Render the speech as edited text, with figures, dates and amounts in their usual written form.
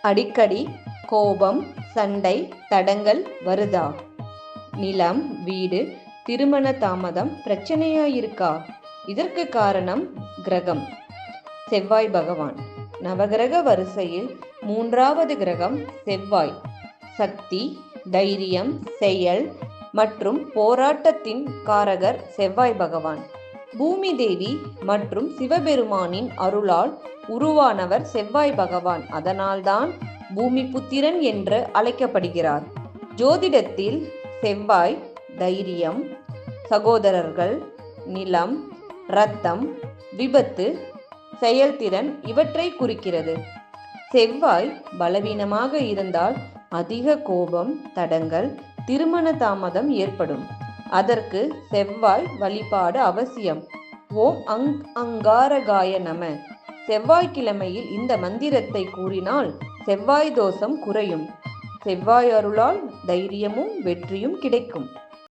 அடிக்கடி கோபம், சண்டை, தடங்கல் வருதா? நிலம், வீடு, திருமண தாமதம் பிரச்சனையாயிருக்கா? இதற்கு காரணம் கிரகம் செவ்வாய் பகவான். நவகிரக வரிசையில் 3வது கிரகம் செவ்வாய். சக்தி, தைரியம், செயல் மற்றும் போராட்டத்தின் காரகர் செவ்வாய் பகவான். பூமி தேவி மற்றும் சிவபெருமானின் அருளால் உருவானவர் செவ்வாய் பகவான். அதனால்தான் பூமி புத்திரன் என்று அழைக்கப்படுகிறார். ஜோதிடத்தில் செவ்வாய் தைரியம், சகோதரர்கள், நிலம், இரத்தம், விபத்து, செயல்திறன் இவற்றை குறிக்கிறது. செவ்வாய் பலவீனமாக இருந்தால் அதிக கோபம், தடங்கல், திருமண தாமதம் ஏற்படும். அதற்கு செவ்வாய் வழிபாடு அவசியம். ஓம் அங்காரகாய நம. செவ்வாய்க்கிழமையில் இந்த மந்திரத்தை கூறினால் செவ்வாய் தோஷம் குறையும். செவ்வாய் அருளால் தைரியமும் வெற்றியும் கிடைக்கும்.